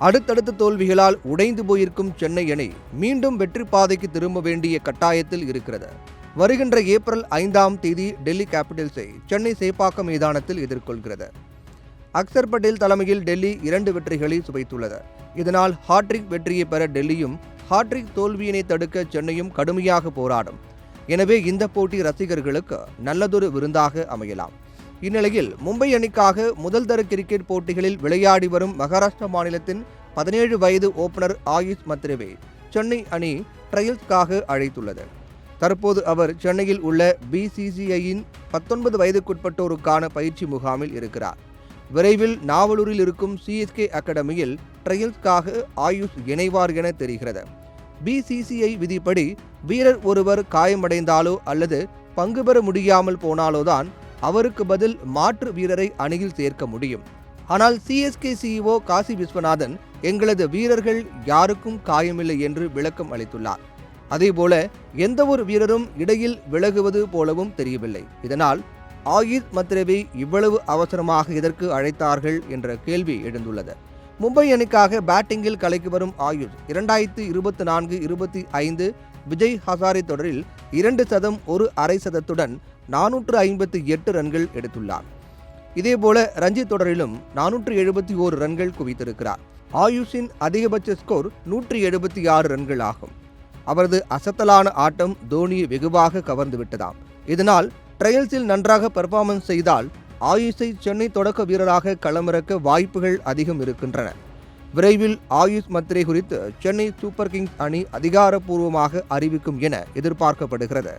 அடுத்தடுத்த தோல்விகளால் உடைந்து போயிருக்கும் சென்னை அணி மீண்டும் வெற்றி பாதைக்கு திரும்ப வேண்டிய கட்டாயத்தில் இருக்கிறது. வருகின்ற ஏப்ரல் 5ஆம் தேதி டெல்லி கேபிட்டல்ஸை சென்னை சேப்பாக்கம் மைதானத்தில் எதிர்கொள்கிறது. அக்சர் பட்டேல் தலைமையில் டெல்லி 2 வெற்றிகளை சுவைத்துள்ளது. இதனால் ஹாட்ரிக் வெற்றியை பெற டெல்லியும், ஹாட்ரிக் தோல்வியினை தடுக்க சென்னையும் கடுமையாக போராடும். எனவே இந்த போட்டி ரசிகர்களுக்கு நல்லதொரு விருந்தாக அமையலாம். இந்நிலையில் மும்பை அணிக்காக முதல் தர கிரிக்கெட் போட்டிகளில் விளையாடி வரும் மகாராஷ்டிரா மாநிலத்தின் 17 வயது ஓபனர் ஆயுஷ் மத்ரேவை சென்னை அணி ட்ரையல்ஸ்க்காக அழைத்துள்ளது. தற்போது அவர் சென்னையில் உள்ள BCCIயின் 19 வயதுக்குட்பட்டோருக்கான பயிற்சி முகாமில் இருக்கிறார். விரைவில் நாவலூரில் இருக்கும் CSK அகாடமியில் ட்ரையல்ஸ்க்காக ஆயுஷ் இணைவார் என தெரிகிறது. BCCI விதிப்படி வீரர் ஒருவர் காயமடைந்தாலோ அல்லது பங்கு பெற முடியாமல் போனாலோதான் அவருக்கு பதில் மாற்று வீரரை அணியில் சேர்க்க முடியும். ஆனால் CSK CEO காசி விஸ்வநாதன் எங்களது வீரர்கள் யாருக்கும் காயமில்லை என்று விளக்கம் அளித்துள்ளார். அதேபோல எந்த ஒரு வீரரும் இடையில் விலகுவது போலவும் தெரியவில்லை. இதனால் ஆயுஷ் மத்ரேவை இவ்வளவு அவசரமாக எதற்கு அழைத்தார்கள் என்ற கேள்வி எழுந்துள்ளது. மும்பை அணிக்காக பேட்டிங்கில் கலைக்கு வரும் ஆயுஷ் 2024-25 விஜய் ஹசாரே தொடரில் 2 சதம் 1 அரை சதத்துடன் 458 ரன்கள் எடுத்துள்ளார். இதேபோல ரஞ்சி தொடரிலும் 471 ரன்கள் குவித்திருக்கிறார். ஆயுஷின் அதிகபட்ச ஸ்கோர் 176 ரன்கள் ஆகும். அவரது அசத்தலான ஆட்டம் தோனியை வெகுவாக கவர்ந்துவிட்டதாம். இதனால் ட்ரையல்ஸில் நன்றாக பெர்ஃபார்மன்ஸ் செய்தால் ஆயுஷை சென்னை தொடக்க வீரராக களமிறக்க வாய்ப்புகள் அதிகம் இருக்கின்றன. விரைவில் ஆயுஷ் மத்ரே குறித்து சென்னை சூப்பர் கிங்ஸ் அணி அதிகாரப்பூர்வமாக அறிவிக்கும் என எதிர்பார்க்கப்படுகிறது.